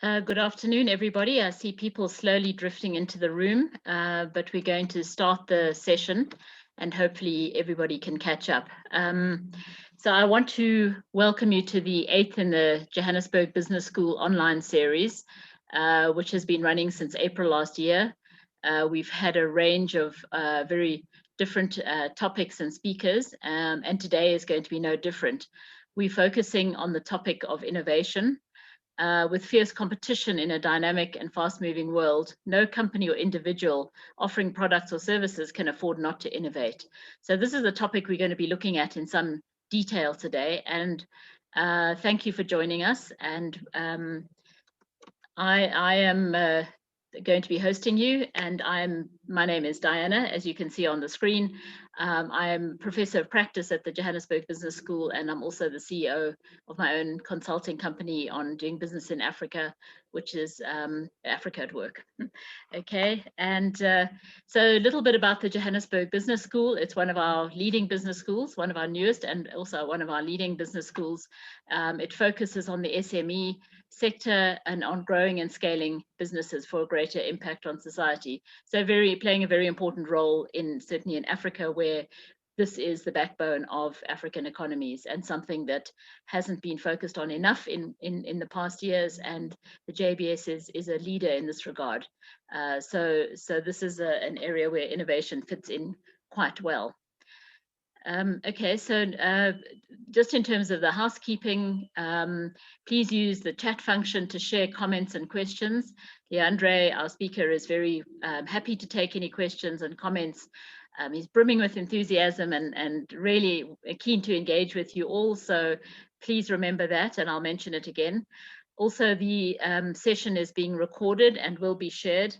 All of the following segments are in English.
Good afternoon, everybody. I see people slowly drifting into the room, but we're going to start the session and hopefully everybody can catch up. So I want to welcome you to the 8th in the Johannesburg Business School online series, which has been running since April last year. We've had a range of very different topics and speakers, and today is going to be no different. We're focusing on the topic of innovation. With fierce competition in a dynamic and fast-moving world, no company or individual offering products or services can afford not to innovate. So this is a topic we're going to be looking at in some detail today, and thank you for joining us. And I am going to be hosting you, and my name is Diana, as you can see on the screen. I am Professor of Practice at the Johannesburg Business School, and I'm also the CEO of my own consulting company on doing business in Africa, which is Africa at Work. Okay, and so a little bit about the Johannesburg Business School. It's one of our leading business schools, one of our newest, and also one of our leading business schools. It focuses on the SME sector and on growing and scaling businesses for a greater impact on society. So playing a very important role certainly in Africa, where this is the backbone of African economies and something that hasn't been focused on enough in the past years, and the JBS is a leader in this regard. So this is an area where innovation fits in quite well. Okay, so just in terms of the housekeeping, please use the chat function to share comments and questions. Leandre, our speaker, is very happy to take any questions and comments. He's brimming with enthusiasm and really keen to engage with you all, so please remember that, and I'll mention it again. Also, the session is being recorded and will be shared,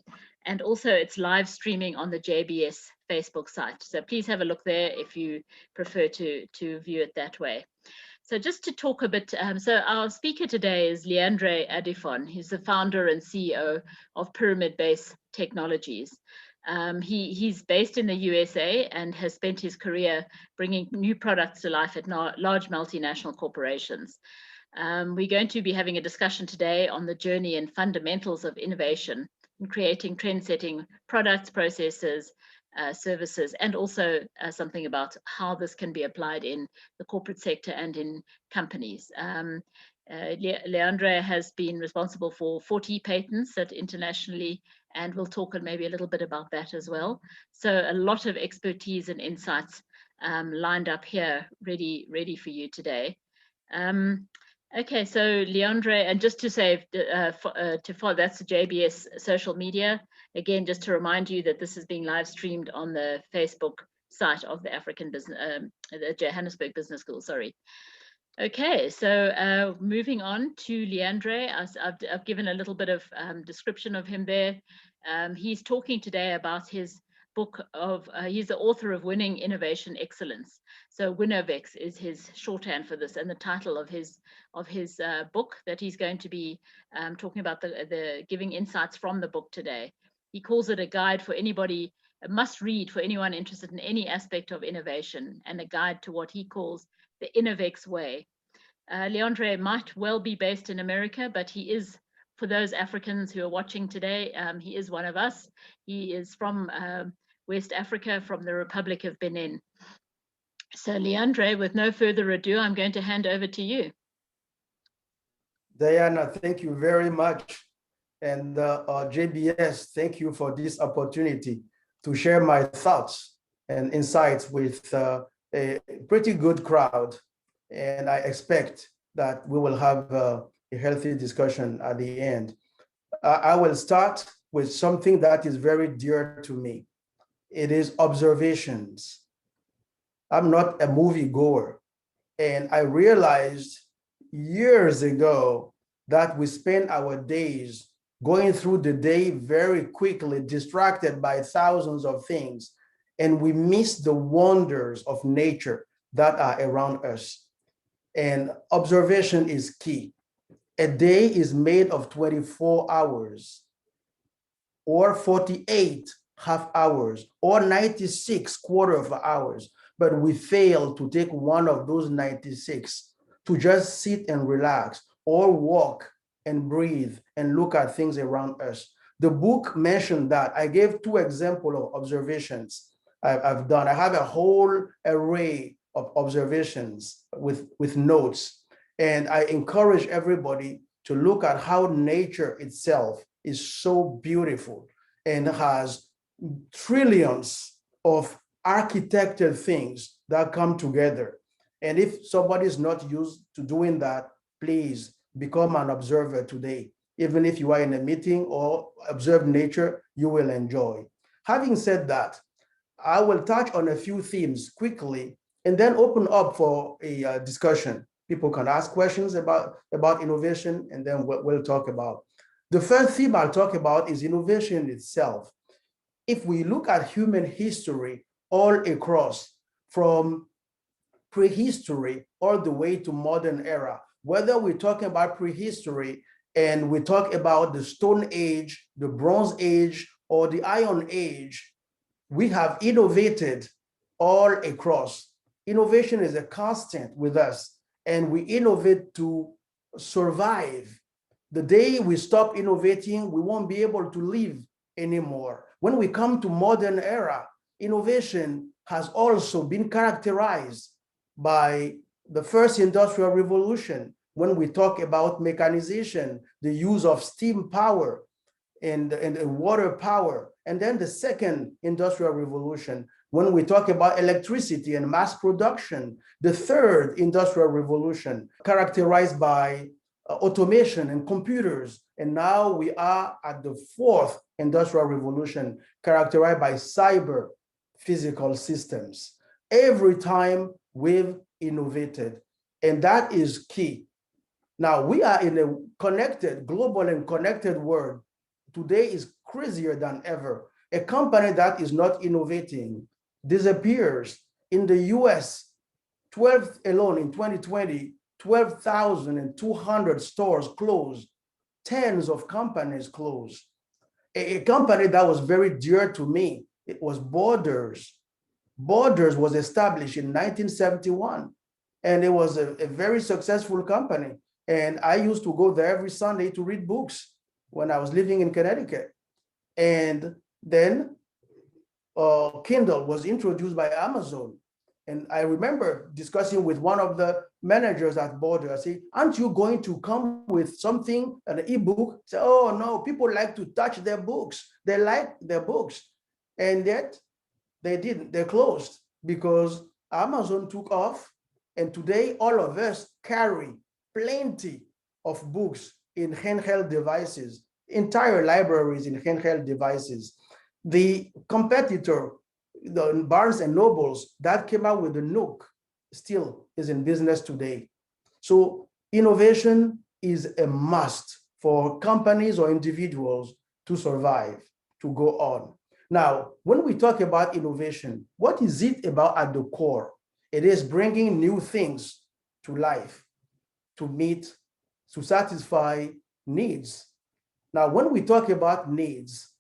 and also it's live streaming on the JBS Facebook site. So please have a look there if you prefer to view it that way. So just to talk a bit, so our speaker today is Leandre Adifon. He's the founder and CEO of Pyramid Base Technologies. He's based in the USA and has spent his career bringing new products to life at large multinational corporations. We're going to be having a discussion today on the journey and fundamentals of innovation in creating trend-setting products, processes, services, and also something about how this can be applied in the corporate sector and in companies. Leandre has been responsible for 40 patents internationally, and we'll talk maybe a little bit about that as well. So a lot of expertise and insights lined up here, ready for you today. Okay, so Leandre, and just to say, to follow, that's the JBS social media. Again, just to remind you that this is being live streamed on the Facebook site of the the Johannesburg Business School, sorry. Okay, so moving on to Leandre, I've given a little bit of description of him there. He's talking today about his book he's the author of Winning Innovation Excellence. So Winnovex is his shorthand for this, and the title of his book that he's going to be talking about, the giving insights from the book today. He calls it a guide for anybody, a must read for anyone interested in any aspect of innovation, and a guide to what he calls the Innovex way. Leandre might well be based in America, but he is, for those Africans who are watching today, he is one of us. He is from West Africa, from the Republic of Benin. So Leandre, with no further ado, I'm going to hand over to you. Diana, thank you very much. And JBS, thank you for this opportunity to share my thoughts and insights with a pretty good crowd. And I expect that we will have a healthy discussion at the end. I will start with something that is very dear to me. It is observations. I'm not a movie goer. And I realized years ago that we spend our days going through the day very quickly, distracted by thousands of things, and we miss the wonders of nature that are around us. And observation is key. A day is made of 24 hours, or 48 half hours, or 96 quarter of hours, but we fail to take one of those 96 to just sit and relax or walk and breathe and look at things around us. The book mentioned that. I gave 2 examples of observations I've done. I have a whole array of observations with notes. And I encourage everybody to look at how nature itself is so beautiful and has trillions of architected things that come together. And if somebody is not used to doing that, please become an observer today. Even if you are in a meeting or observe nature, you will enjoy. Having said that, I will touch on a few themes quickly and then open up for a discussion. People can ask questions about innovation, and then we'll talk about. The first theme I'll talk about is innovation itself. If we look at human history all across, from prehistory all the way to modern era, whether we're talking about prehistory and we talk about the Stone Age, the Bronze Age, or the Iron Age, we have innovated all across. Innovation is a constant with us, and we innovate to survive. The day we stop innovating, we won't be able to live anymore. When we come to modern era, innovation has also been characterized by the first industrial revolution. When we talk about mechanization, the use of steam power and water power, and then the second industrial revolution, when we talk about electricity and mass production, the third industrial revolution characterized by automation and computers, and now we are at the fourth industrial revolution characterized by cyber physical systems. Every time we've innovated, and that is key. Now we are in a connected, global and connected world. Today is crazier than ever. A company that is not innovating disappears. In the US, 12 alone in 2020, 12,200 stores closed, tens of companies closed. A company that was very dear to me, it was Borders. Borders was established in 1971, and it was a very successful company. And I used to go there every Sunday to read books when I was living in Connecticut. And then Kindle was introduced by Amazon. And I remember discussing with one of the managers at Border. I say, aren't you going to come with something, an ebook? Say, oh no, people like to touch their books. They like their books. And yet they didn't, they closed because Amazon took off. And today all of us carry plenty of books in handheld devices, entire libraries in handheld devices. The competitor, the Barnes and Nobles, that came out with the Nook, still is in business today. So innovation is a must for companies or individuals to survive, to go on. Now, when we talk about innovation, what is it about at the core? It is bringing new things to life, to meet, to satisfy needs. Now, when we talk about needs,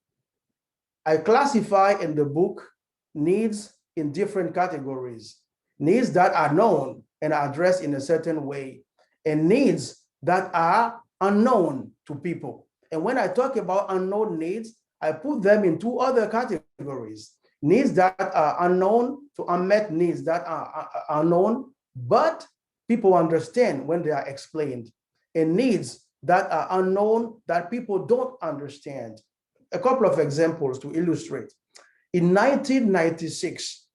I classify in the book needs in different categories. Needs that are known and are addressed in a certain way, and needs that are unknown to people. And when I talk about unknown needs, I put them in 2 other categories. Needs that are unknown to unmet needs that are unknown, but people understand when they are explained, and needs that are unknown that people don't understand. A couple of examples to illustrate. In 1996,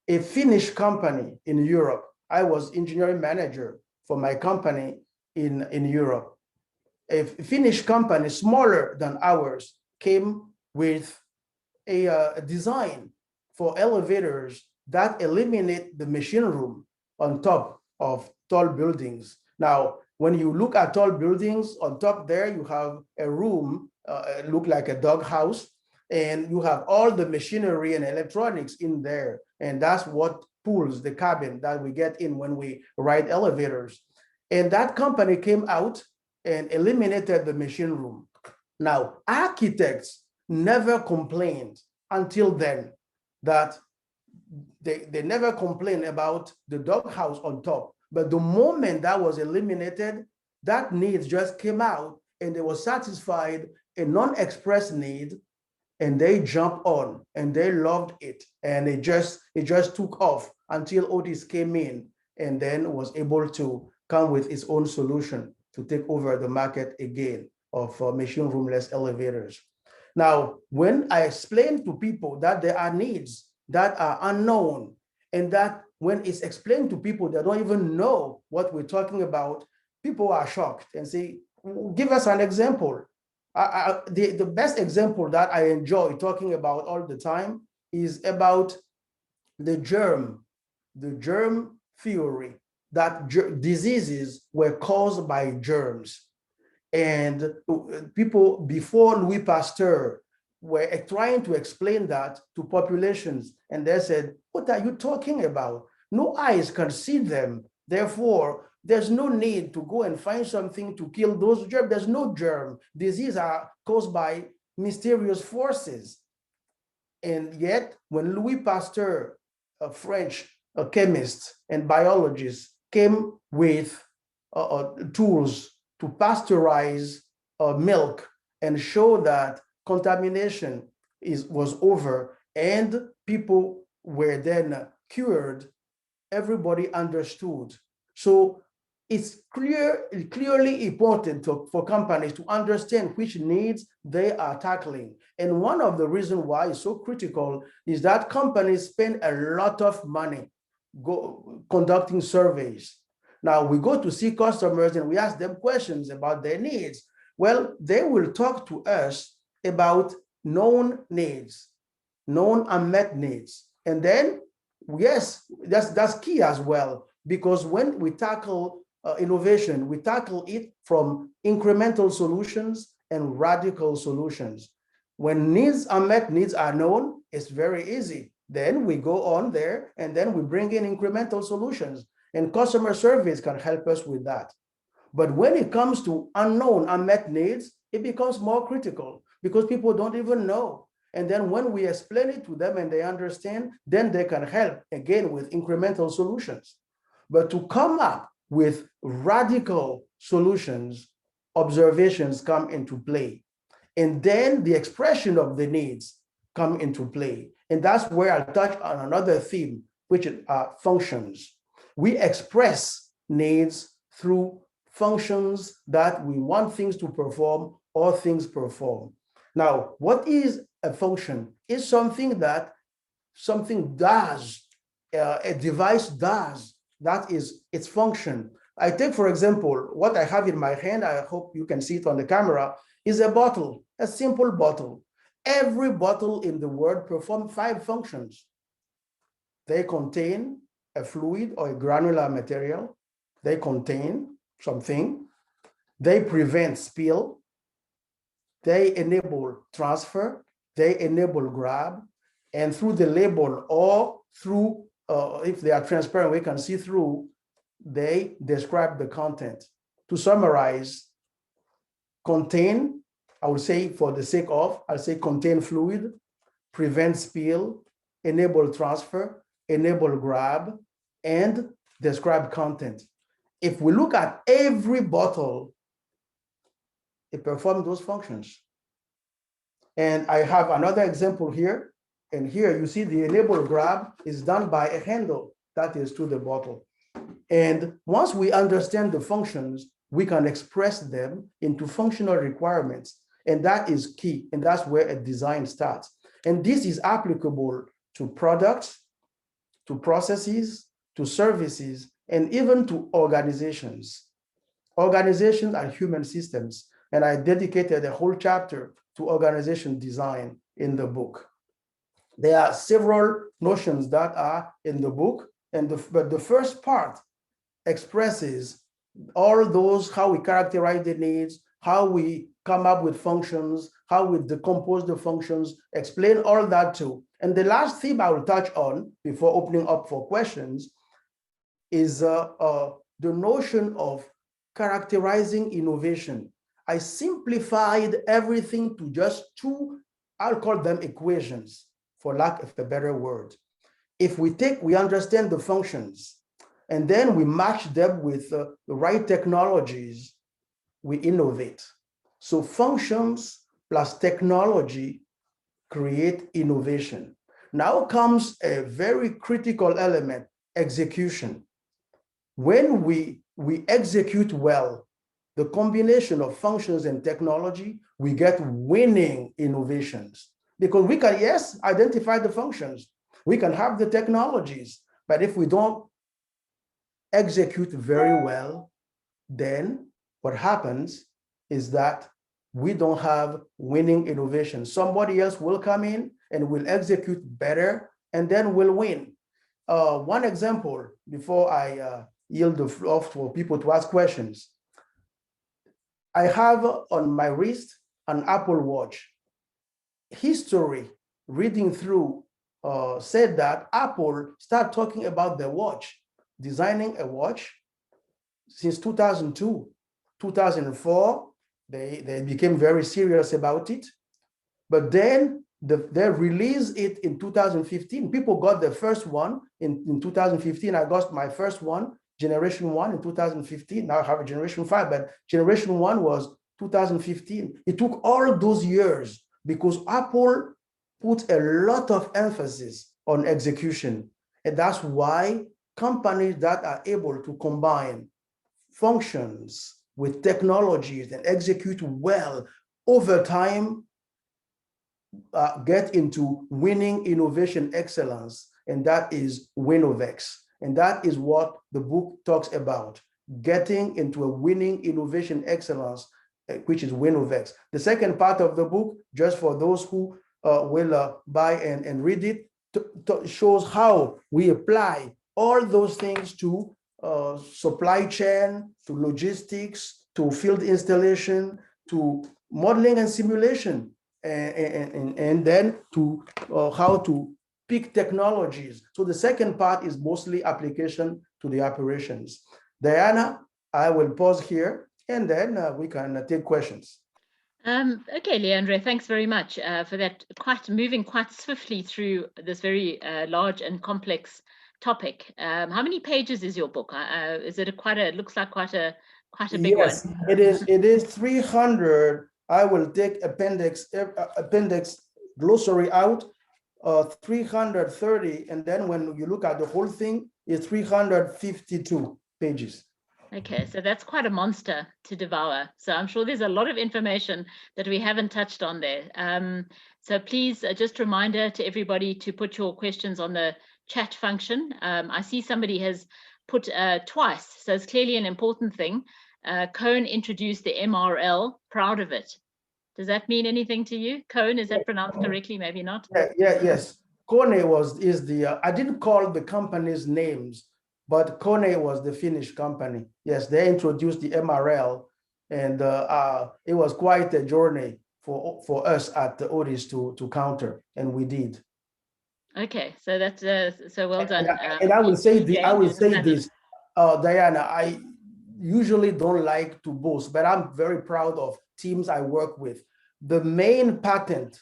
a Finnish company in Europe, I was engineering manager for my company in Europe. A Finnish company, smaller than ours, came with a design for elevators that eliminate the machine room on top of tall buildings. Now, when you look at tall buildings, on top there, you have a room, look like a doghouse, and you have all the machinery and electronics in there. And that's what pulls the cabin that we get in when we ride elevators. And that company came out and eliminated the machine room. Now, architects never complained until then that they never complained about the doghouse on top. But the moment that was eliminated, that need just came out and they were satisfied a non-expressed need, and they jumped on and they loved it, and it just took off until Otis came in and then was able to come with its own solution to take over the market again of machine roomless elevators. Now, when I explain to people that there are needs that are unknown, and that when it's explained to people that don't even know what we're talking about, people are shocked and say, give us an example. The best example that I enjoy talking about all the time is about the germ theory, that diseases were caused by germs. And people before Louis Pasteur were trying to explain that to populations, and they said, what are you talking about? No eyes can see them. Therefore, there's no need to go and find something to kill those germs. There's no germ. Diseases are caused by mysterious forces. And yet, when Louis Pasteur, a French chemist and biologist, came with tools to pasteurize milk and show that contamination was over and people were then cured, everybody understood. So it's clearly important for companies to understand which needs they are tackling. And one of the reasons why it's so critical is that companies spend a lot of money conducting surveys. Now we go to see customers and we ask them questions about their needs. Well, they will talk to us about known needs, known unmet needs. And then, yes, that's key as well, because when we tackle innovation, we tackle it from incremental solutions and radical solutions. When unmet needs are known, it's very easy. Then we go on there and then we bring in incremental solutions, and customer surveys can help us with that. But when it comes to unknown unmet needs, it becomes more critical because people don't even know. And then when we explain it to them and they understand, then they can help again with incremental solutions. But to come up with radical solutions, observations come into play. And then the expression of the needs come into play. And that's where I'll touch on another theme, which are functions. We express needs through functions that we want things to perform or things perform. Now, what is a function? It's something that something does, a device does. That is its function. I take, for example, what I have in my hand, I hope you can see it on the camera, is a bottle, a simple bottle. Every bottle in the world performs 5 functions. They contain a fluid or a granular material. They contain something. They prevent spill. They enable transfer. They enable grab. And through the label or through, if they are transparent, we can see through, they describe the content. To summarize, contain, I would say for the sake of, I'll say contain fluid, prevent spill, enable transfer, enable grab, and describe content. If we look at every bottle, it performs those functions. And I have another example here. And here you see the enable grab is done by a handle that is to the bottle. And once we understand the functions, we can express them into functional requirements. And that is key. And that's where a design starts. And this is applicable to products, to processes, to services, and even to organizations. Organizations are human systems. And I dedicated a whole chapter to organization design in the book. There are several notions that are in the book, but the first part expresses all those, how we characterize the needs, how we come up with functions, how we decompose the functions, explain all that too. And the last theme I will touch on before opening up for questions is the notion of characterizing innovation. I simplified everything to just 2, I'll call them equations, for lack of a better word. If we understand the functions, and then we match them with the right technologies, we innovate. So functions plus technology create innovation. Now comes a very critical element, execution. When we execute well, the combination of functions and technology, we get winning innovations. Because we can, yes, identify the functions, we can have the technologies, but if we don't execute very well, then what happens is that we don't have winning innovation. Somebody else will come in and will execute better, and then we'll win. One example before I yield the floor for people to ask questions. I have on my wrist an Apple Watch. History, reading through, said that Apple started talking about the watch, designing a watch since 2002. 2004, they became very serious about it. But then they released it in 2015. People got the first one in 2015. I got my first one, generation 1 in 2015. Now I have a generation 5, but generation 1 was 2015. It took all those years because Apple put a lot of emphasis on execution. And that's why companies that are able to combine functions with technologies and execute well over time get into winning innovation excellence, and that is Winovex. And that is what the book talks about, getting into a winning innovation excellence, which is Winovex. The second part of the book, just for those who will buy and read it, shows how we apply all those things to supply chain, to logistics, to field installation, to modeling and simulation, and then to how to pick technologies. So the second part is mostly application to the operations. Diana, I will pause here, and then we can take questions. Okay, Leandre, thanks very much for that. Moving quite swiftly through this very large and complex topic. How many pages is your book? Is it it looks like quite a big one? Yes, it is 300. I will take appendix glossary out, 330, and then when you look at the whole thing, it's 352 pages. Okay, so that's quite a monster to devour. So I'm sure there's a lot of information that we haven't touched on there. So please, just a reminder to everybody to put your questions on the chat function. I see somebody has put twice, so it's clearly an important thing. Cohn introduced the MRL, proud of it. Does that mean anything to you? Cohn, is that pronounced correctly? Maybe not. Yes. Cohn is the, I didn't call the company's names, but Cohn was the Finnish company. Yes, they introduced the MRL, and it was quite a journey for us at the Otis to counter, and we did. Okay, so that's so well done. And I will say this, Diana. I usually don't like to boast, but I'm very proud of teams I work with. The main patent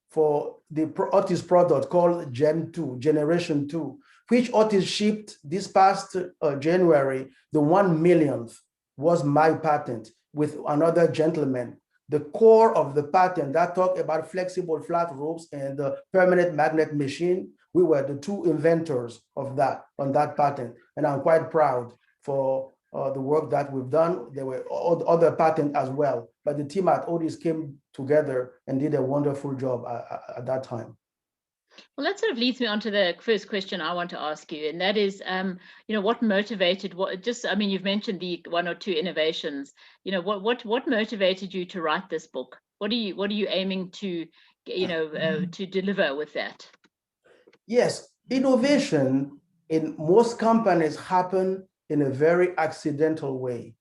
for the Otis product called Generation 2, which Otis shipped this past January, the 1 millionth was my patent with another gentleman. The core of the patent that talked about flexible flat ropes and the permanent magnet machine, we were the two inventors of that on that patent. And I'm quite proud for the work that we've done. There were other patents as well, but the team at Otis came together and did a wonderful job at that time. Well, that sort of leads me on to the first question I want to ask you, and that is, what motivated? You've mentioned the one or two innovations. What motivated you to write this book? What are you aiming to, to deliver with that? Yes, innovation in most companies happen in a very accidental way.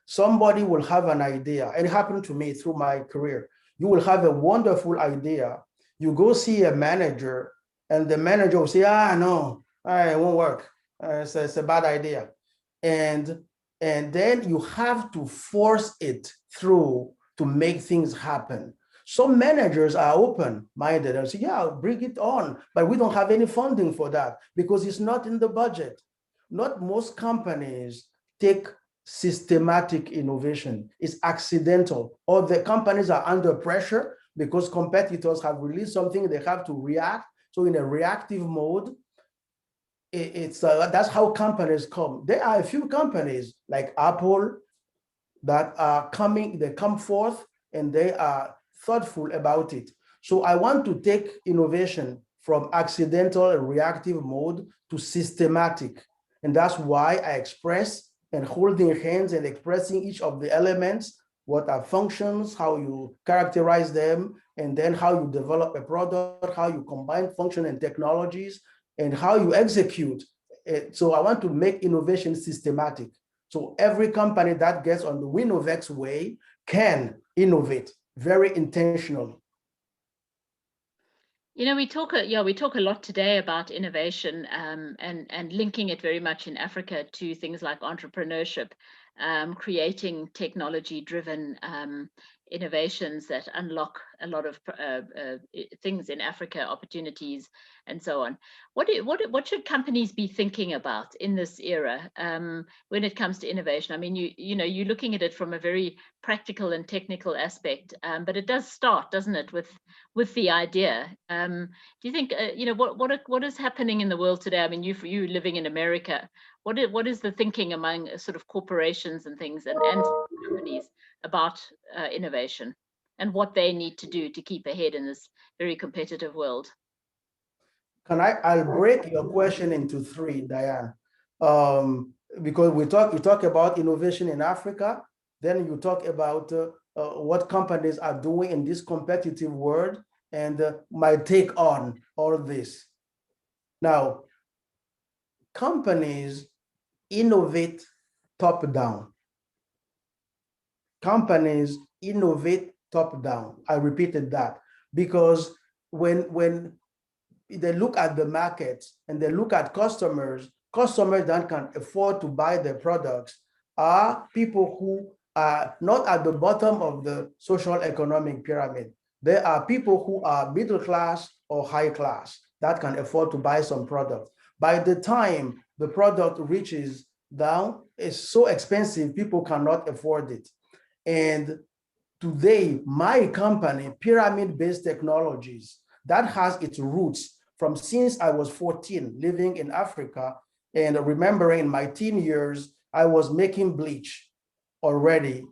Somebody will have an idea, and it happened to me through my career. You will have a wonderful idea. You go see a manager, and the manager will say, no, it won't work. It's a bad idea. And then you have to force it through to make things happen. Some managers are open-minded and say, yeah, bring it on, but we don't have any funding for that because it's not in the budget. Not most companies take systematic innovation. It's accidental, or the companies are under pressure because competitors have released something, they have to react. So in a reactive mode, that's how companies come. There are a few companies like Apple that are coming, they come forth and they are thoughtful about it. So I want to take innovation from accidental and reactive mode to systematic. And that's why I express and holding hands and expressing each of the elements, what are functions, how you characterize them, and then how you develop a product, how you combine function and technologies, and how you execute. So I want to make innovation systematic. So every company that gets on the Winnovex way can innovate very intentionally. You know, we talk a lot today about innovation, and linking it very much in Africa to things like entrepreneurship, creating technology-driven innovations that unlock a lot of things in Africa, opportunities, and so on. What should companies be thinking about in this era when it comes to innovation? I mean, you know, you're looking at it from a very practical and technical aspect, but it does start, doesn't it, with the idea. Do you think you know, what is happening in the world today? I mean, you living in America, what is the thinking among sort of corporations and things and companies about innovation and what they need to do to keep ahead in this very competitive world? I'll break your question into three, Diane. Because you talk about innovation in Africa, then you talk about what companies are doing in this competitive world, and my take on all this. Now, companies innovate top down. Companies innovate top down. I repeated that because when they look at the market and they look at customers that can afford to buy their products are people who are not at the bottom of the social economic pyramid. There are people who are middle class or high class that can afford to buy some product. By the time the product reaches down, it's so expensive, people cannot afford it. And today, my company, Pyramid-Based Technologies, that has its roots from since I was 14, living in Africa, and remembering in my teen years, I was making bleach already.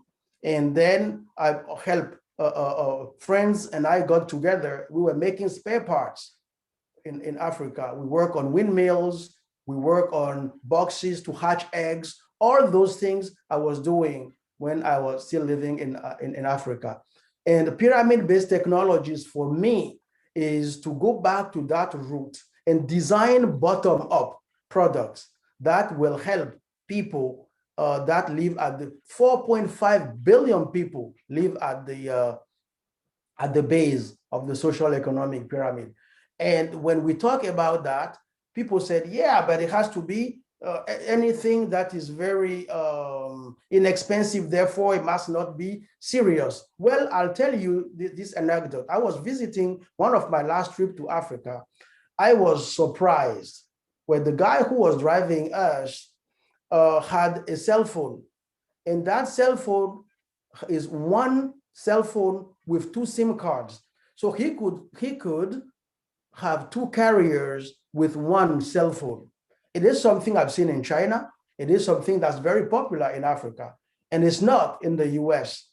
And then I helped friends and I got together. We were making spare parts in Africa. We work on windmills, we work on boxes to hatch eggs, all those things I was doing when I was still living in Africa. And pyramid-based technologies for me is to go back to that root and design bottom-up products that will help people that live at the 4.5 billion people live at the base of the social economic pyramid. And when we talk about that, people said, yeah, but it has to be anything that is very inexpensive, therefore it must not be serious. Well, I'll tell you this anecdote. I was visiting one of my last trips to Africa. I was surprised when the guy who was driving us had a cell phone. And that cell phone is one cell phone with two SIM cards. So he could have two carriers with one cell phone. It is something I've seen in China. It is something that's very popular in Africa, and it's not in the US.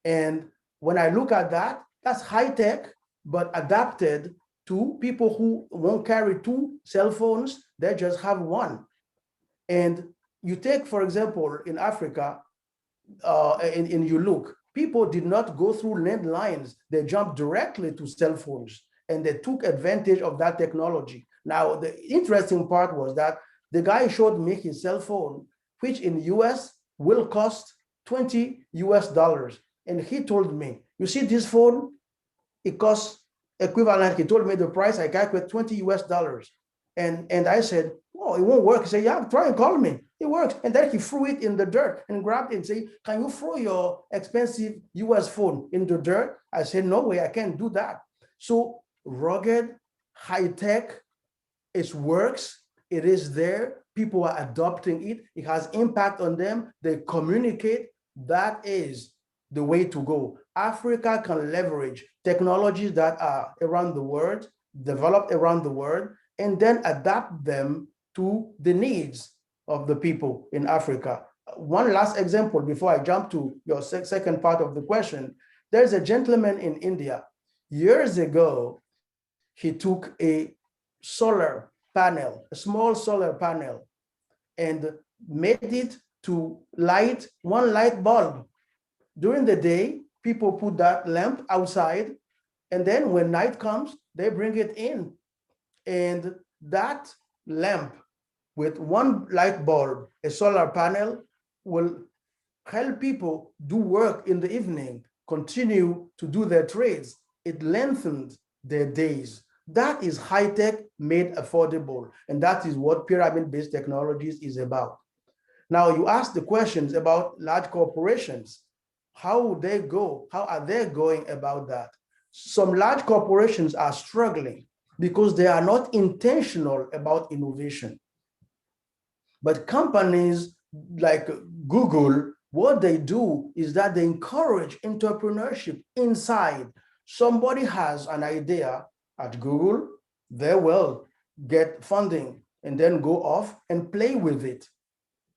And when I look at that, that's high tech, but adapted to people who won't carry two cell phones, they just have one. And you take, for example, in Africa, and you look, people did not go through landlines. They jumped directly to cell phones, and they took advantage of that technology. Now, the interesting part was that the guy showed me his cell phone, which in the US will cost $20 US. And he told me, you see this phone, it costs equivalent. He told me the price, I calculate $20 US. And I said, oh, it won't work. He said, yeah, try and call me. It works. And then he threw it in the dirt and grabbed it and said, can you throw your expensive US phone in the dirt? I said, no way, I can't do that. So rugged, high tech, it works, it is there, people are adopting it. It has impact on them. They communicate. That is the way to go. Africa can leverage technologies that are around the world, developed around the world, and then adapt them to the needs of the people in Africa. One last example before I jump to your second part of the question. There's a gentleman in India. Years ago, he took a solar panel, a small solar panel, and made it to light one light bulb. During the day, people put that lamp outside, and then when night comes, they bring it in. And that lamp with one light bulb, a solar panel, will help people do work in the evening, continue to do their trades. It lengthened their days. That is high tech made affordable. And that is what pyramid-based technologies is about. Now, you ask the questions about large corporations. How would they go? How are they going about that? Some large corporations are struggling because they are not intentional about innovation. But companies like Google, what they do is that they encourage entrepreneurship inside. Somebody has an idea at Google, they will get funding and then go off and play with it.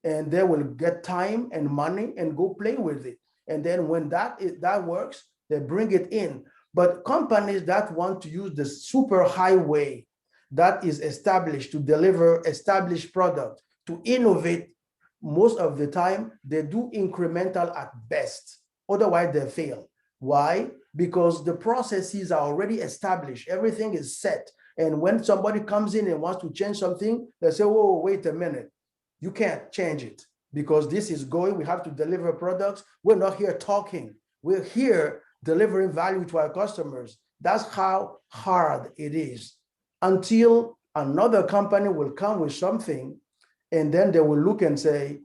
And they will get time and money and go play with it. And then when that works, they bring it in. But companies that want to use the super highway that is established to deliver established product, to innovate, most of the time, they do incremental at best. Otherwise, they fail. Why? Because the processes are already established. Everything is set. And when somebody comes in and wants to change something, they say, whoa, wait a minute. You can't change it because this is going. We have to deliver products. We're not here talking. We're here delivering value to our customers. That's how hard it is until another company will come with something, and then they will look and say,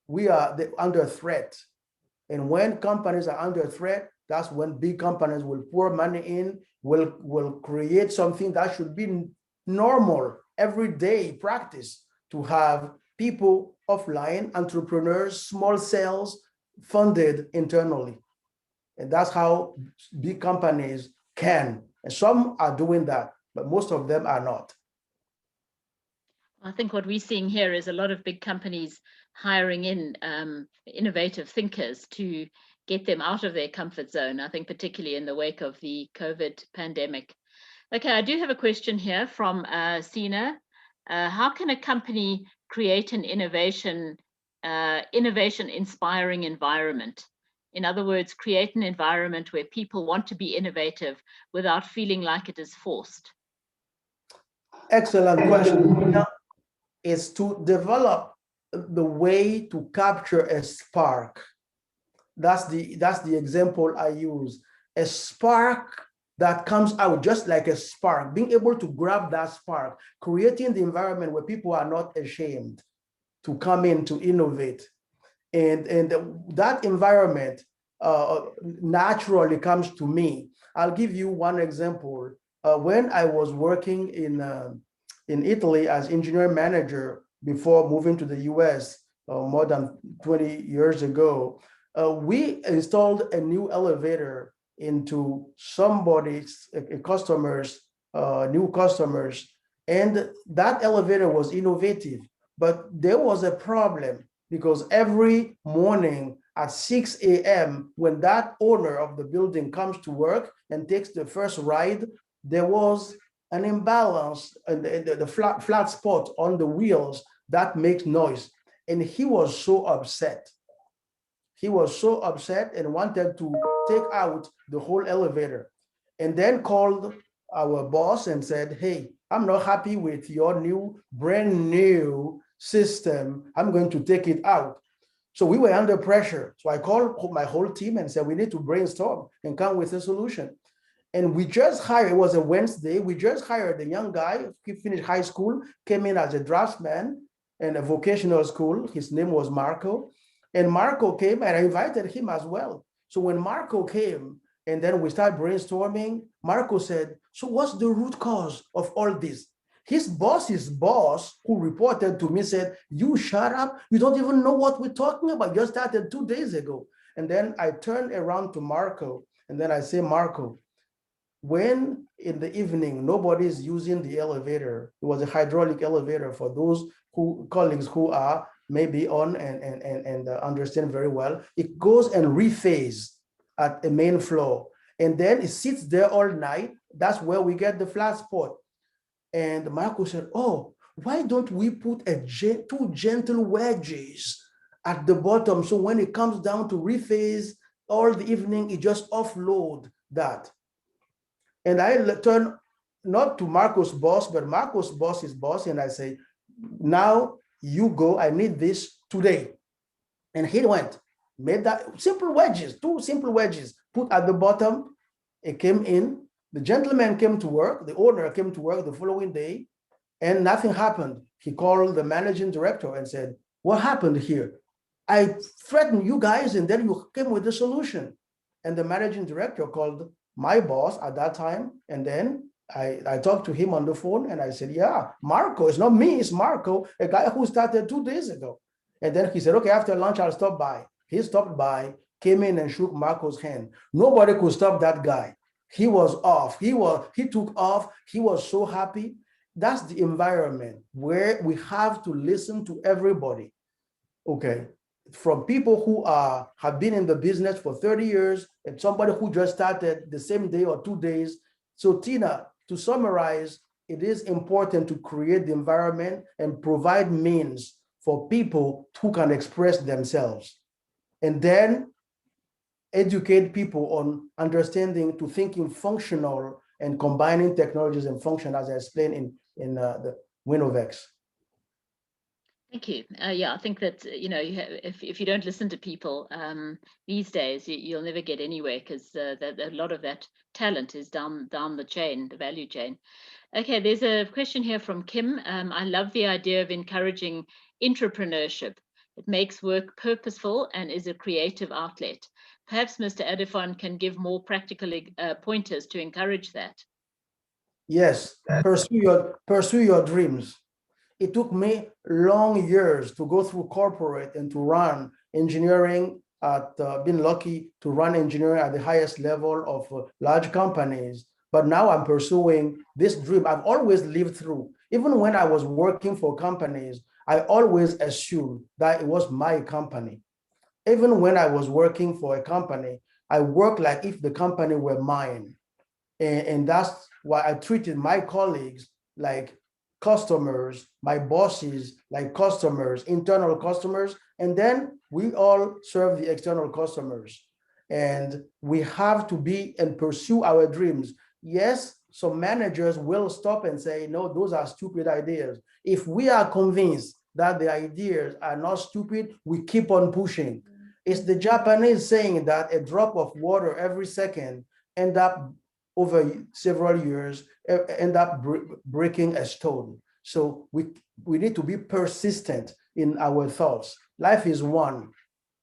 we are under threat. And when companies are under threat, that's when big companies will pour money in, will create something that should be normal, everyday practice to have people offline, entrepreneurs, small cells funded internally. And that's how big companies can. And some are doing that, but most of them are not. I think what we're seeing here is a lot of big companies hiring in innovative thinkers to get them out of their comfort zone, I think particularly in the wake of the COVID pandemic. Okay, I do have a question here from Sina. How can a company create an innovation inspiring environment? In other words, create an environment where people want to be innovative without feeling like it is forced. Excellent question. Is to develop the way to capture a spark. That's the example I use. A spark that comes out just like a spark, being able to grab that spark, creating the environment where people are not ashamed to come in to innovate. And that environment naturally comes to me. I'll give you one example. When I was working in Italy as engineering manager before moving to the US more than 20 years ago, we installed a new elevator into somebody's new customers, and that elevator was innovative. But there was a problem because every morning at 6 a.m., when that owner of the building comes to work and takes the first ride, there was an imbalance and the flat spot on the wheels that makes noise. And he was so upset. He was so upset and wanted to take out the whole elevator, and then called our boss and said, hey, I'm not happy with your brand new system. I'm going to take it out. So we were under pressure. So I called my whole team and said, we need to brainstorm and come with a solution. And we just hired, it was a Wednesday, we just hired a young guy, he finished high school, came in as a draftsman in a vocational school. His name was Marco. And Marco came, and I invited him as well. So when Marco came, and then we started brainstorming, Marco said, so what's the root cause of all this? His boss's boss, who reported to me, said, "You shut up. You don't even know what we're talking about. Just started 2 days ago." And then I turned around to Marco, and then I say, "Marco, when in the evening nobody's using the elevator, it was a hydraulic elevator for those colleagues who are maybe on and understand very well, it goes and rephase at the main floor, and then it sits there all night. That's where we get the flat spot." And Marco said, "Oh, why don't we put two gentle wedges at the bottom, so when it comes down to rephase all the evening, it just offload that." And I turn not to Marco's boss, but Marco's boss's boss, and I say, "Now you go, I need this today." And he went, made that simple wedges, two simple wedges, put at the bottom. It came in. The gentleman came to work, the owner came to work the following day, and nothing happened. He called the managing director and said, "What happened here? I threatened you guys, and then you came with the solution." And the managing director called my boss at that time, and then I talked to him on the phone, and I said, "Yeah, Marco, it's not me, it's Marco, a guy who started 2 days ago." And then he said, "Okay, after lunch, I'll stop by." He stopped by, came in and shook Marco's hand. Nobody could stop that guy. He was off. He took off. He was so happy. That's the environment where we have to listen to everybody. Okay, from people who have been in the business for 30 years and somebody who just started the same day or 2 days. So Tina, to summarize, it is important to create the environment and provide means for people who can express themselves, and then educate people on understanding to thinking functional and combining technologies and function, as I explained in the Winovex. Thank you. Yeah, I think that if you don't listen to people these days, you'll never get anywhere, because a lot of that talent is down the chain, the value chain. Okay, there's a question here from Kim. I love the idea of encouraging entrepreneurship. It makes work purposeful and is a creative outlet. Perhaps Mr. Adifon can give more practical pointers to encourage that. Yes, pursue your dreams. It took me long years to go through corporate and to run engineering been lucky to run engineering at the highest level of large companies. But now I'm pursuing this dream I've always lived through. Even when I was working for companies, I always assumed that it was my company. Even when I was working for a company, I worked like if the company were mine. And that's why I treated my colleagues like customers, my bosses like customers, internal customers, and then we all serve the external customers. And we have to be and pursue our dreams. Yes, some managers will stop and say, "No, those are stupid ideas." If we are convinced that the ideas are not stupid, we keep on pushing. It's the Japanese saying that a drop of water every second end up over several years end up breaking a stone. So we need to be persistent in our thoughts. Life is one,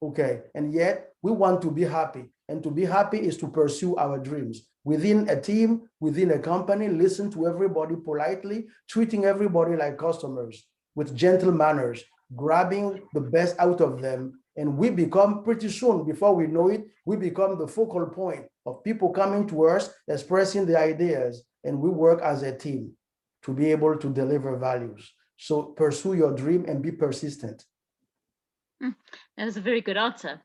okay? And yet we want to be happy. And to be happy is to pursue our dreams. Within a team, within a company, listen to everybody politely, treating everybody like customers with gentle manners, grabbing the best out of them. And we become, pretty soon, before we know it, we become the focal point of people coming to us, expressing the ideas, and we work as a team to be able to deliver values. So pursue your dream and be persistent. That is a very good answer.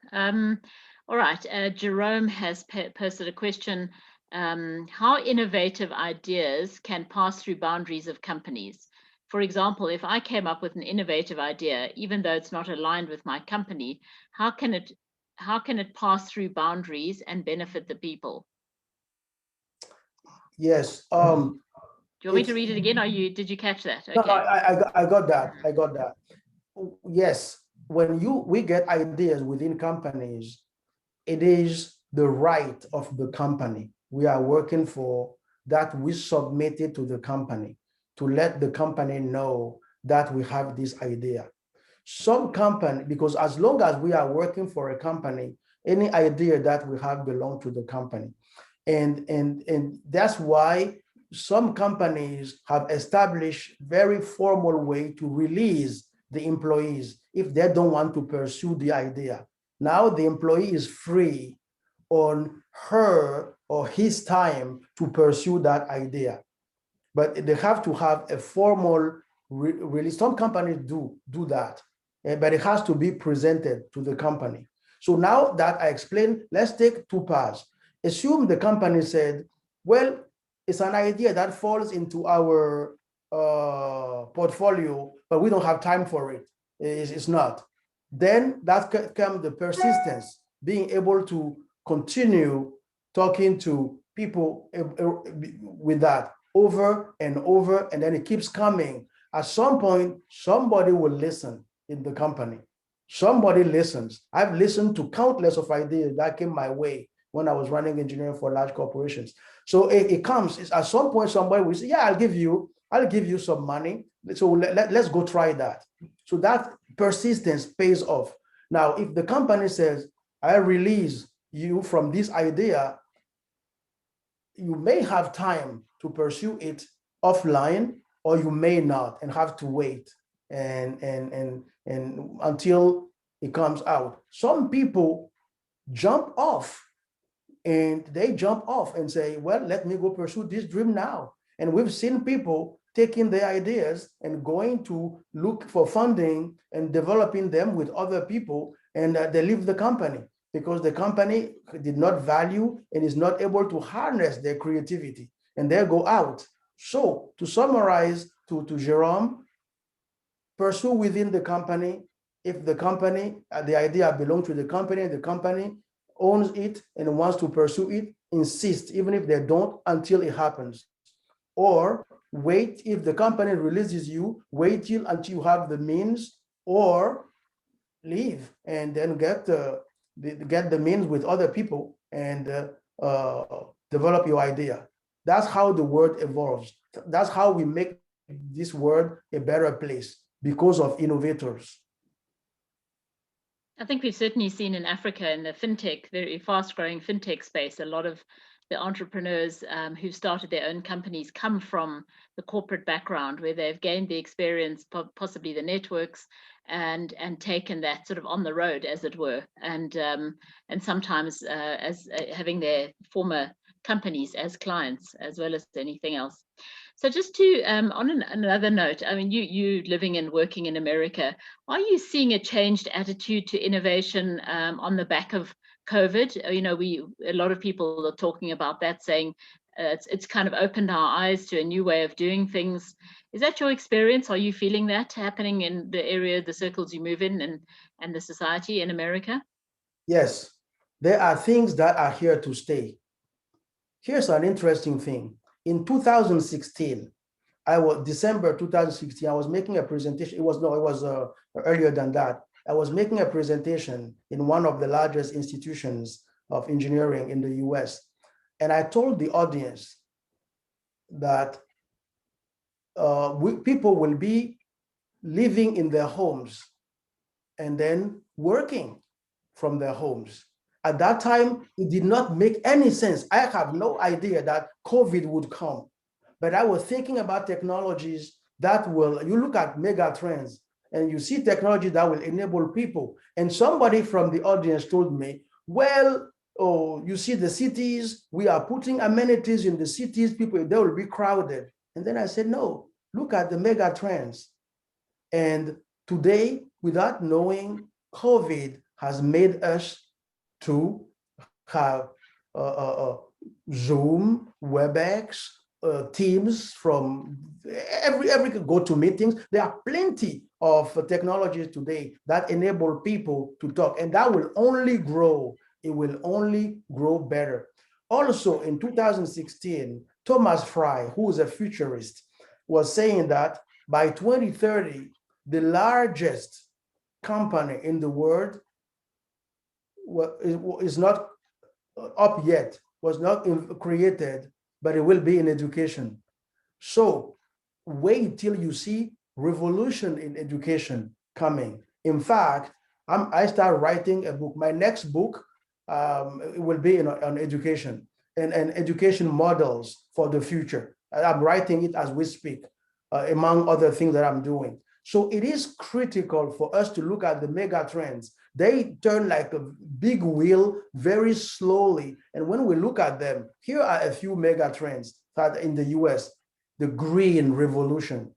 All right, Jerome has posted a question. How innovative ideas can pass through boundaries of companies? For example, if I came up with an innovative idea, even though it's not aligned with my company, how can it pass through boundaries and benefit the people? Yes. Do you want me to read it again, or did you catch that? Okay. No, I got that. I got that. Yes, when we get ideas within companies, it is the right of the company we are working for that we submit it to the company to let the company know that we have this idea. Some company, because as long as we are working for a company, any idea that we have belong to the company. And that's why some companies have established very formal way to release the employees if they don't want to pursue the idea. Now the employee is free on her or his time to pursue that idea. But they have to have a formal release. Some companies do that, but it has to be presented to the company. So now that I explained, let's take two paths. Assume the company said, well, it's an idea that falls into our portfolio, but we don't have time for it. It's not. Then that comes the persistence, being able to continue talking to people with that over and over, and then it keeps coming. At some point, somebody will listen in the company. Somebody listens. I've listened to countless of ideas that came my way when I was running engineering for large corporations. So it comes, it's at some point somebody will say, yeah, I'll give you some money. So let's go try that. So that persistence pays off. Now, if the company says, I release you from this idea, you may have time to pursue it offline, or you may not and have to wait and until it comes out. Some people jump off and say, well, let me go pursue this dream now. And we've seen people taking their ideas and going to look for funding and developing them with other people, and they leave the company because the company did not value and is not able to harness their creativity, and they go out. So to summarize to Jerome, pursue within the company. If the company, the idea belongs to the company owns it and wants to pursue it, insist, even if they don't, until it happens. Or wait, if the company releases you, wait till until you have the means, or leave and then get the means with other people and develop your idea. That's how the world evolves. That's how we make this world a better place, because of innovators. I think we've certainly seen in Africa, in the fintech, very fast-growing fintech space, a lot of the entrepreneurs who started their own companies come from the corporate background, where they've gained the experience, possibly the networks, and taken that sort of on the road, as it were, and sometimes as having their former companies as clients as well as anything else. So just to on another note, I mean, you living and working in America, are you seeing a changed attitude to innovation on the back of COVID? You know, a lot of people are talking about that, saying it's kind of opened our eyes to a new way of doing things. Is that your experience? Are you feeling that happening in the area, the circles you move in, and the society in America? Yes, there are things that are here to stay. Here's an interesting thing. In 2016, December 2016, I was making a presentation. It was earlier than that. I was making a presentation in one of the largest institutions of engineering in the US. And I told the audience that people will be living in their homes and then working from their homes. At that time, it did not make any sense. I have no idea that COVID would come, but I was thinking about technologies that will, you look at mega trends and you see technology that will enable people. And somebody from the audience told me, well, oh, you see the cities, we are putting amenities in the cities, people, they will be crowded. And then I said, no, look at the mega trends. And today, without knowing, COVID has made us to have Zoom, WebEx, Teams, from every go to meetings. There are plenty of technologies today that enable people to talk, and that will only grow. It will only grow better. Also, in 2016, Thomas Fry, who is a futurist, was saying that by 2030, the largest company in the world is not up yet, was not created, but it will be in education. So wait till you see revolution in education coming. In fact, I start writing a book. My next book it will be on education and education models for the future. I'm writing it as we speak, among other things that I'm doing. So it is critical for us to look at the mega trends. They turn like a big wheel very slowly. And when we look at them, here are a few mega trends that in the US, the green revolution.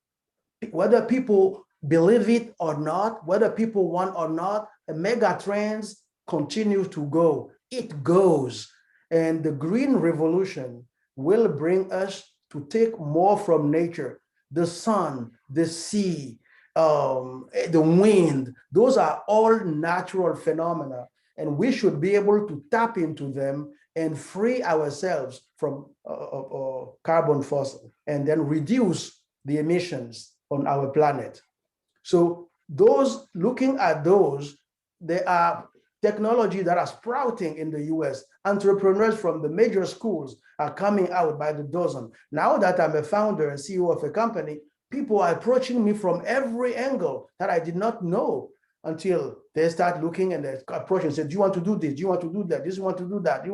Whether people believe it or not, whether people want or not, the mega trends continue to go. It goes. And the green revolution will bring us to take more from nature. The sun, the sea, the wind, those are all natural phenomena. And we should be able to tap into them and free ourselves from carbon fossil and then reduce the emissions on our planet. So those, looking at those, there are technology that are sprouting in the US. Entrepreneurs from the major schools are coming out by the dozen. Now that I'm a founder and CEO of a company, people are approaching me from every angle that I did not know until they start looking and they approach and say, do you want to do this? Do you want to do that? Do you want to do that?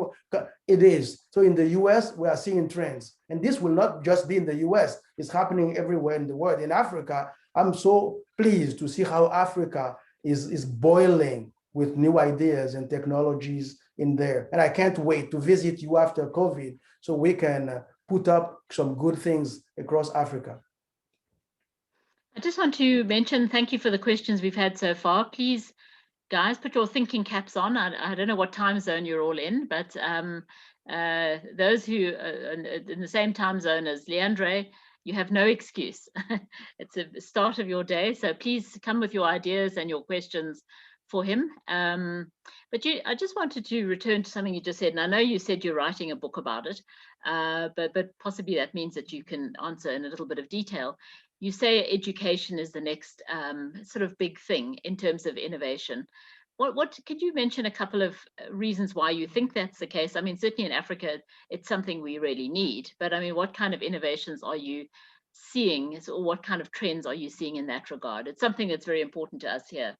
It is. So in the US, we are seeing trends. And this will not just be in the US, it's happening everywhere in the world. In Africa, I'm so pleased to see how Africa is boiling with new ideas and technologies in there. And I can't wait to visit you after COVID so we can put up some good things across Africa. I just want to mention, thank you for the questions we've had so far. Please, guys, put your thinking caps on. I don't know what time zone you're all in, but those who are in the same time zone as Leandre, you have no excuse. It's the start of your day, so please come with your ideas and your questions for him. But I just wanted to return to something you just said, and I know you said you're writing a book about it, but possibly that means that you can answer in a little bit of detail. You say education is the next sort of big thing in terms of innovation. What could you mention a couple of reasons why you think that's the case? I mean, certainly in Africa, it's something we really need. But I mean, what kind of innovations are you seeing, or what kind of trends are you seeing in that regard? It's something that's very important to us here.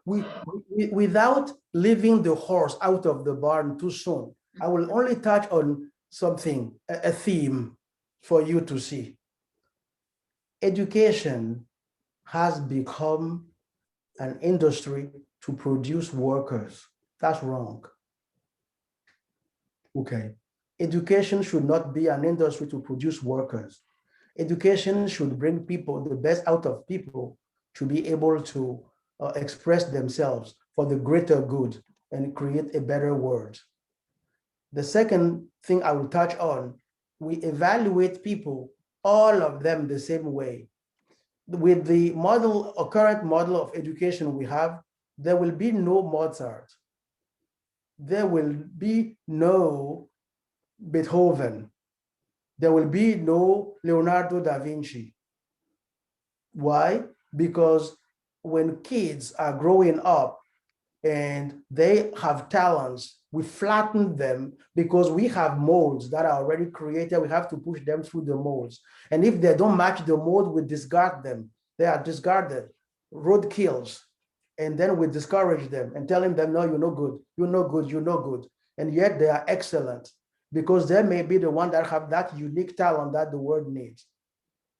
Without leaving the horse out of the barn too soon, I will only touch on something, a theme for you to see. Education has become an industry to produce workers. That's wrong. Okay. Education should not be an industry to produce workers. Education should bring people, the best out of people, to be able to express themselves for the greater good and create a better world. The second thing I will touch on, we evaluate people, all of them the same way. With the model or current model of education we have, there will be no Mozart. There will be no Beethoven. There will be no Leonardo da Vinci. Why? Because when kids are growing up and they have talents, we flatten them because we have molds that are already created. We have to push them through the molds. And if they don't match the mold, we discard them. They are discarded, road kills. And then we discourage them and telling them, no, you're no good, you're no good, you're no good. And yet they are excellent because they may be the one that have that unique talent that the world needs.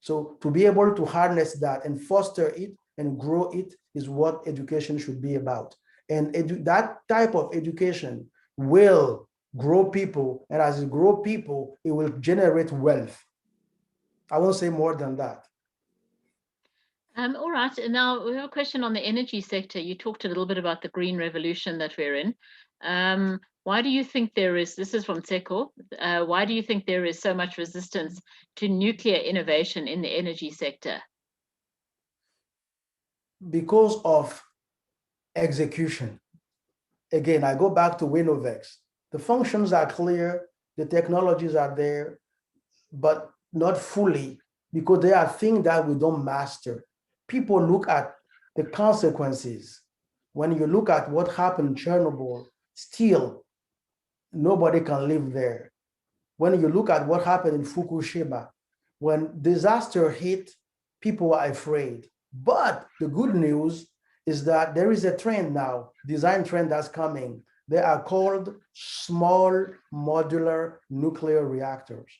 So to be able to harness that and foster it and grow it is what education should be about. And that type of education will grow people. And as it grows people, it will generate wealth. I won't say more than that. All right. And now we have a question on the energy sector. You talked a little bit about the green revolution that we're in. Why do you think there is, this is from Tseko, why do you think there is so much resistance to nuclear innovation in the energy sector? Because of execution. Again, I go back to Winovex. The functions are clear, the technologies are there, but not fully because there are things that we don't master. People look at the consequences. When you look at what happened in Chernobyl, still nobody can live there. When you look at what happened in Fukushima, when disaster hit, people are afraid. But the good news is that there is a trend now, design trend that's coming. They are called small modular nuclear reactors.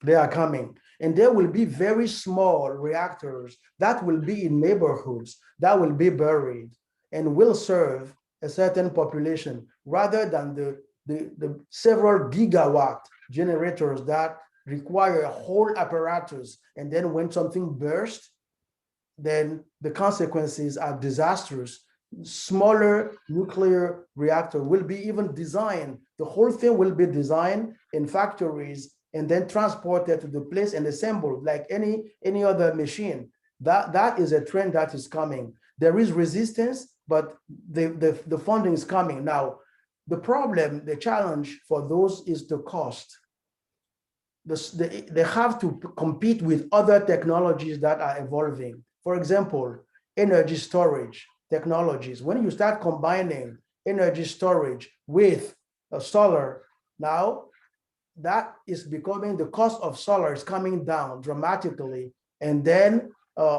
They are coming. And there will be very small reactors that will be in neighborhoods that will be buried and will serve a certain population rather than the several gigawatt generators that require a whole apparatus. And then when something bursts, then the consequences are disastrous. Smaller nuclear reactor will be even designed. The whole thing will be designed in factories and then transported to the place and assembled like any other machine. That is a trend that is coming. There is resistance, but the funding is coming. Now, the problem, the challenge for those is the cost. They have to compete with other technologies that are evolving. For example, energy storage technologies. When you start combining energy storage with solar, now that is becoming, the cost of solar is coming down dramatically, and then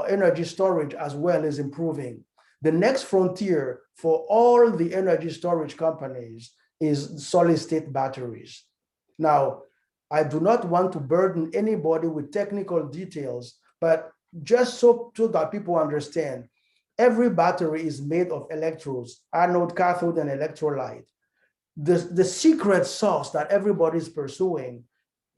energy storage as well is improving. The next frontier for all the energy storage companies is solid state batteries. Now, I do not want to burden anybody with technical details, but just so that people understand, every battery is made of electrodes, anode, cathode, and electrolyte. The secret sauce that everybody is pursuing,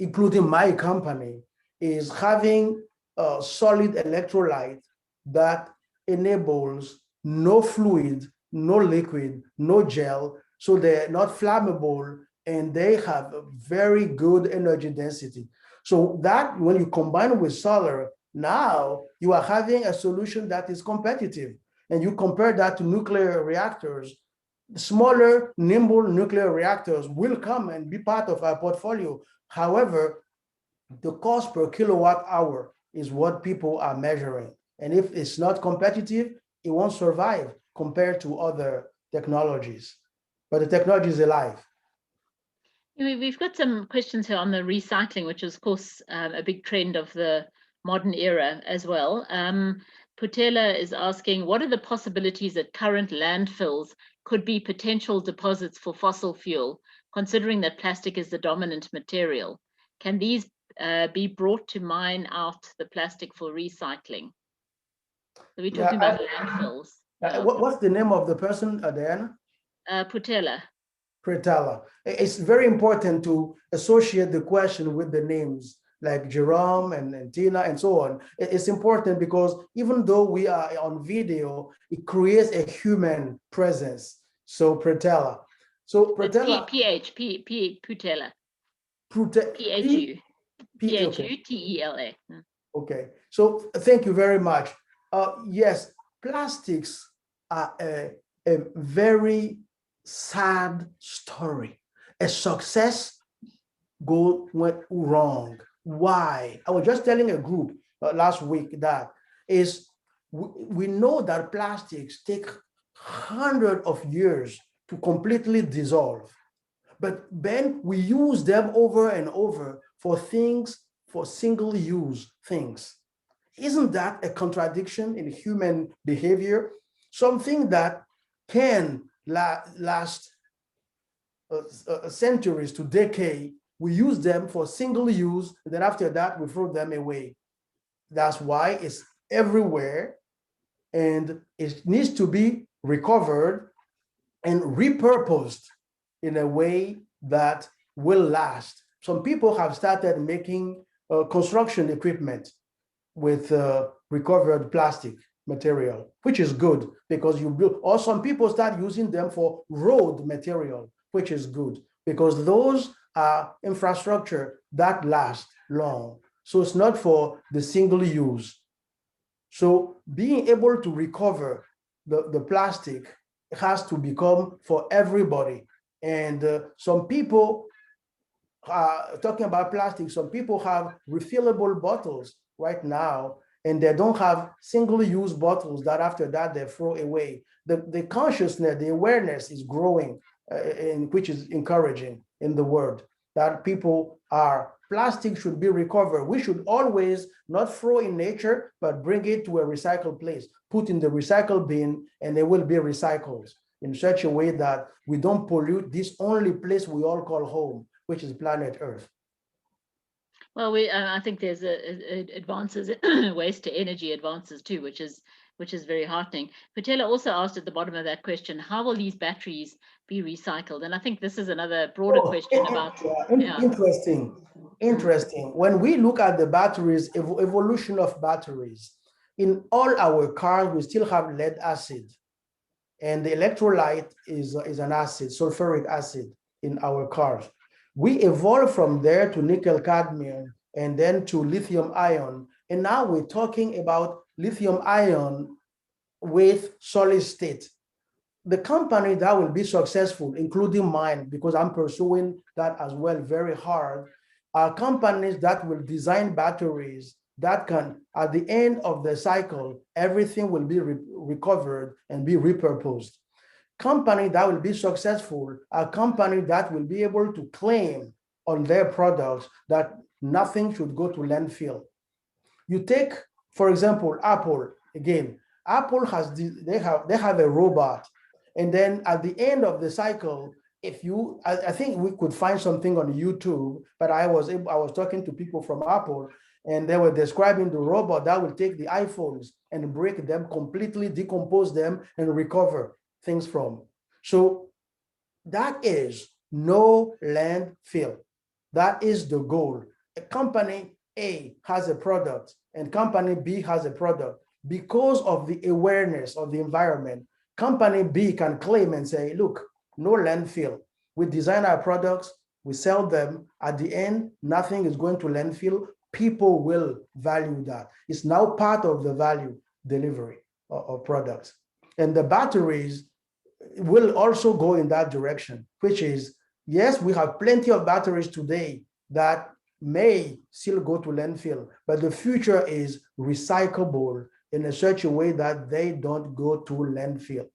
including my company, is having a solid electrolyte that enables no fluid, no liquid, no gel, so they're not flammable and they have a very good energy density. So that when you combine with solar, now you are having a solution that is competitive. And you compare that to nuclear reactors, smaller, nimble nuclear reactors will come and be part of our portfolio. However, the cost per kilowatt hour is what people are measuring. And if it's not competitive, it won't survive compared to other technologies. But the technology is alive. We've got some questions here on the recycling, which is, of course, a big trend of the modern era as well. Putela is asking, what are the possibilities that current landfills could be potential deposits for fossil fuel, considering that plastic is the dominant material? Can these be brought to mine out the plastic for recycling? So we're talking about landfills. What's the name of the person, Diana? Putela. Pretala. It's very important to associate the question with the names like Jerome and Tina and so on. It's important because even though we are on video, it creates a human presence. So Pretala. So Pretala. Putela. Phu. Phutela. Okay. So thank you very much. Yes, plastics are a very sad story. A success went wrong. Why? I was just telling a group last week that is we know that plastics take hundreds of years to completely dissolve, but then we use them over and over for things, for single-use things. Isn't that a contradiction in human behavior? Something that can last centuries to decade, we use them for single use, and then after that, we throw them away. That's why it's everywhere, and it needs to be recovered and repurposed in a way that will last. Some people have started making construction equipment with recovered plastic material, which is good because you build, or some people start using them for road material, which is good because those are infrastructure that last long. So it's not for the single use. So being able to recover the plastic has to become for everybody. And some people talking about plastic, some people have refillable bottles right now, and they don't have single-use bottles that after that they throw away. The consciousness, the awareness is growing, which is encouraging in the world, that people are, plastic should be recovered. We should always not throw in nature, but bring it to a recycled place, put in the recycle bin, and they will be recycled in such a way that we don't pollute this only place we all call home, which is planet Earth. Well, I think there's advances, waste to energy advances too, which is very heartening. Patella also asked at the bottom of that question, how will these batteries be recycled? And I think this is another broader Oh, question about, yeah. interesting. Mm. Interesting. When we look at the batteries, evolution of batteries, in all our cars, we still have lead acid. And the electrolyte is an acid, sulfuric acid in our cars. We evolved from there to nickel cadmium and then to lithium ion. And now we're talking about lithium ion with solid state. The company that will be successful, including mine, because I'm pursuing that as well very hard, are companies that will design batteries that can, at the end of the cycle, everything will be recovered and be repurposed. Company that will be successful are companies that will be able to claim on their products that nothing should go to landfill. You take, for example, Apple again. Apple has they have a robot, and then at the end of the cycle, if you, I think we could find something on YouTube, but I was talking to people from Apple, and they were describing the robot that will take the iPhones and break them completely, decompose them, and recover things from. So that is no landfill. That is the goal. A company A has a product and company B has a product. Because of the awareness of the environment, company B can claim and say, look, no landfill. We design our products, we sell them. At the end, nothing is going to landfill. People will value that. It's now part of the value delivery of products. And the batteries will also go in that direction, which is, yes, we have plenty of batteries today that may still go to landfill, but the future is recyclable in such a way that they don't go to landfill.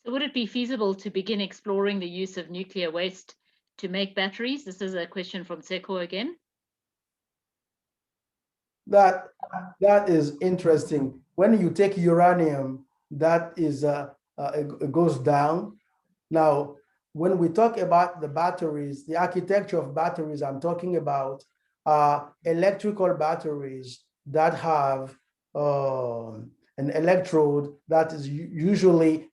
So would it be feasible to begin exploring the use of nuclear waste to make batteries? This is a question from Seko again. That is interesting. When you take uranium, that is it goes down. Now, when we talk about the batteries, the architecture of batteries I'm talking about are electrical batteries that have an electrode that is usually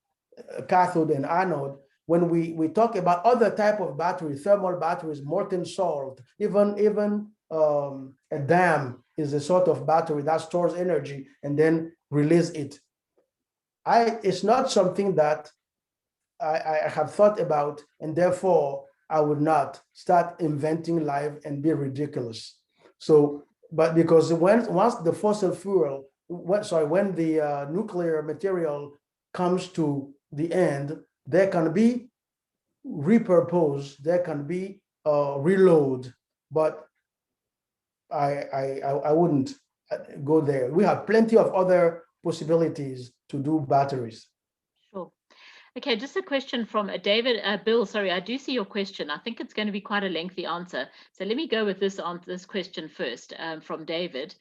a cathode and anode. When we talk about other type of batteries, thermal batteries, molten salt, even a dam is a sort of battery that stores energy and then release it. It's not something that I have thought about, and therefore I would not start inventing life and be ridiculous. So, but because once the fossil fuel, when the nuclear material comes to the end, there can be repurpose, there can be reload, but I wouldn't go there. We have plenty of other possibilities to do batteries. Sure. Okay, just a question from David, Bill, sorry, I do see your question. I think it's going to be quite a lengthy answer. So let me go with this question first from David.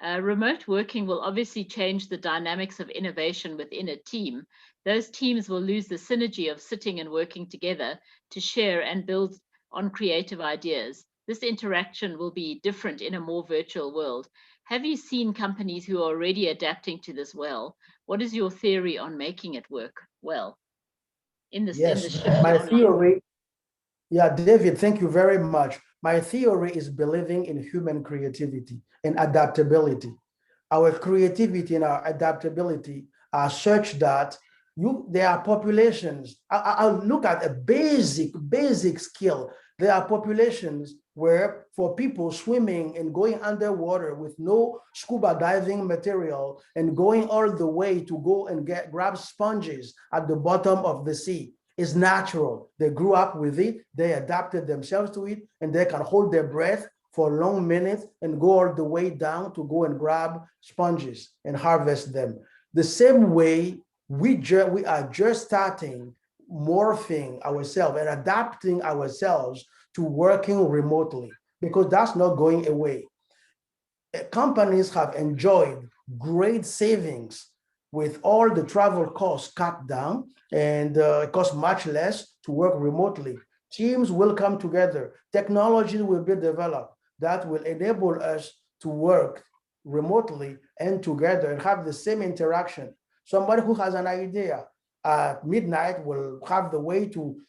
Remote working will obviously change the dynamics of innovation within a team. Those teams will lose the synergy of sitting and working together to share and build on creative ideas. This interaction will be different in a more virtual world. Have you seen companies who are already adapting to this well? What is your theory on making it work well in the Yes, shift to my online? theory, yeah, David, thank you very much. My theory is believing in human creativity and adaptability. Our creativity and our adaptability are such that there are populations. I'll look at a basic skill. There are populations where for people swimming and going underwater with no scuba diving material and going all the way to go and grab sponges at the bottom of the sea is natural. They grew up with it, they adapted themselves to it, and they can hold their breath for long minutes and go all the way down to go and grab sponges and harvest them. The same way we are just starting morphing ourselves and adapting ourselves to working remotely, because that's not going away. Companies have enjoyed great savings with all the travel costs cut down, and it costs much less to work remotely. Teams will come together, technology will be developed. that will enable us to work remotely and together and have the same interaction. Somebody who has an idea at midnight will have the way to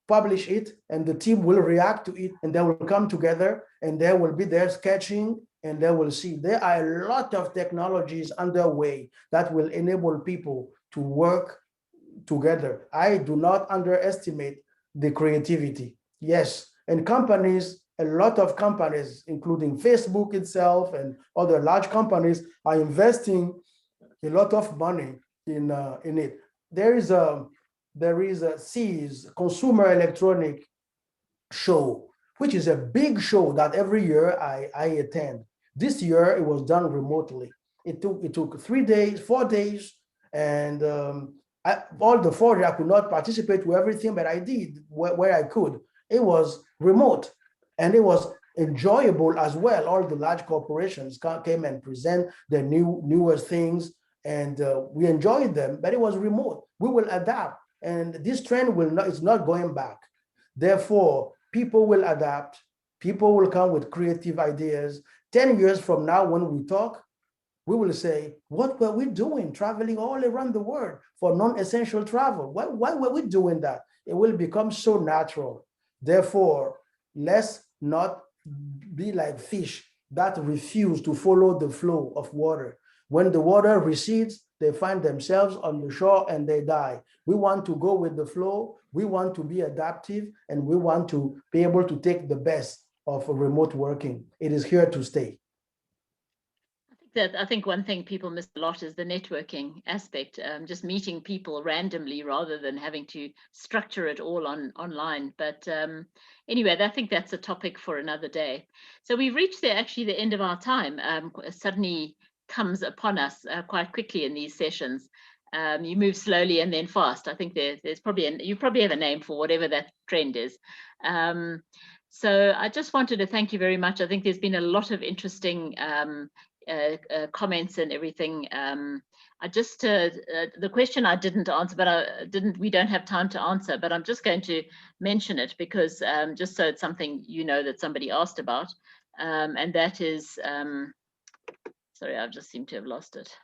publish it, and the team will react to it, and they will come together, and they will be there sketching, and they will see. There are a lot of technologies underway that will enable people to work together. I do not underestimate the creativity. Yes, and companies, a lot of companies, including Facebook itself and other large companies, are investing a lot of money in it. There is a CES, Consumer Electronic Show, which is a big show that every year I attend. This year it was done remotely. It took 3 days, 4 days, and all the 4 days I could not participate with everything, but I did where I could. It was remote, and it was enjoyable as well. All the large corporations came and present their newer things, and we enjoyed them, but it was remote. We will adapt, and this trend is not going back. Therefore, people will adapt, people will come with creative ideas. 10 years from now, when we talk, we will say, what were we doing traveling all around the world for non-essential travel? Why were we doing that? It will become so natural. Therefore, let's not be like fish that refuse to follow the flow of water. When the water recedes, they find themselves on the shore and they die. We want to go with the flow. We want to be adaptive, and we want to be able to take the best of remote working. It is here to stay. I think one thing people miss a lot is the networking aspect, just meeting people randomly rather than having to structure it all online. But anyway, I think that's a topic for another day. So we've reached actually the end of our time. Suddenly comes upon us quite quickly in these sessions. You move slowly and then fast. I think there's probably you probably have a name for whatever that trend is. So I just wanted to thank you very much. I think there's been a lot of interesting comments and everything. I just the question I didn't answer, but we don't have time to answer, but I'm just going to mention it because just so it's something that somebody asked about, and that is sorry, I've just seemed to have lost it.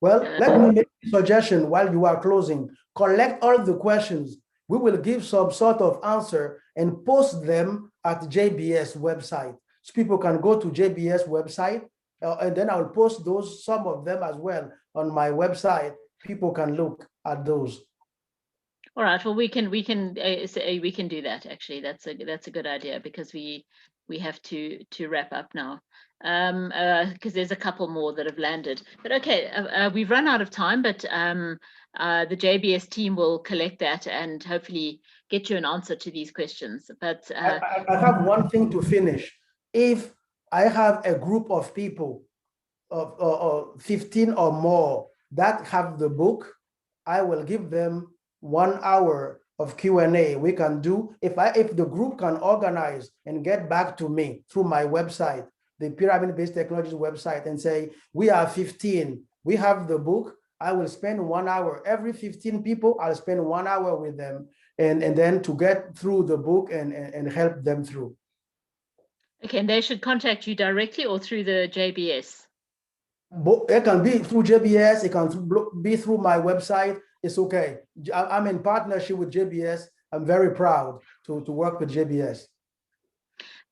Well, let me make a suggestion while you are closing. Collect all the questions. We will give some sort of answer and post them at JBS website. So people can go to JBS website, and then I'll post some of them as well on my website. People can look at those. All right. Well, we can do that. Actually, that's a good idea because we have to wrap up now. Because there's a couple more that have landed. But okay, we've run out of time, but the JBS team will collect that and hopefully get you an answer to these questions. But I have one thing to finish. If I have a group of people of 15 or more that have the book, I will give them 1 hour of Q&A. We can do, if the group can organize and get back to me through my website, the Pyramid-Based Technologies website, and say, we are 15, we have the book, I will spend 1 hour. Every 15 people, I'll spend 1 hour with them, and then to get through the book and help them through. Okay, and they should contact you directly or through the JBS? It can be through JBS, it can be through my website. It's okay. I'm in partnership with JBS. I'm very proud to work with JBS.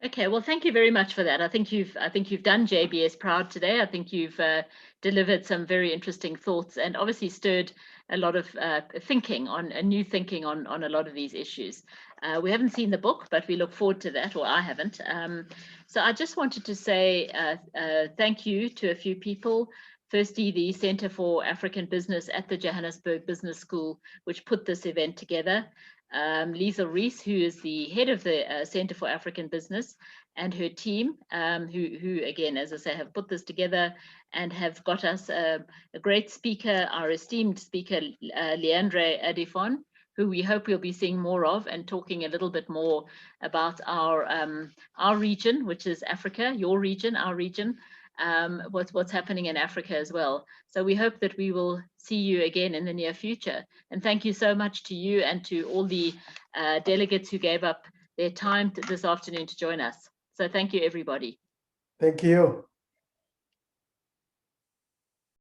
Okay, well, thank you very much for that. I think you've done JBS proud today. I think you've delivered some very interesting thoughts and obviously stirred a lot of thinking on new thinking on a lot of these issues. We haven't seen the book, but we look forward to that, or I haven't. So I just wanted to say thank you to a few people. Firstly, the Center for African Business at the Johannesburg Business School, which put this event together. Lisa Rees, who is the head of the Center for African Business, and her team, who again, as I say, have put this together and have got us a great speaker, our esteemed speaker, Leandre Adifon, who we hope we'll be seeing more of and talking a little bit more about our region, which is Africa, your region, our region. What's happening in Africa as well. So we hope that we will see you again in the near future. And thank you so much to you and to all the delegates who gave up their time this afternoon to join us. So thank you, everybody. Thank you.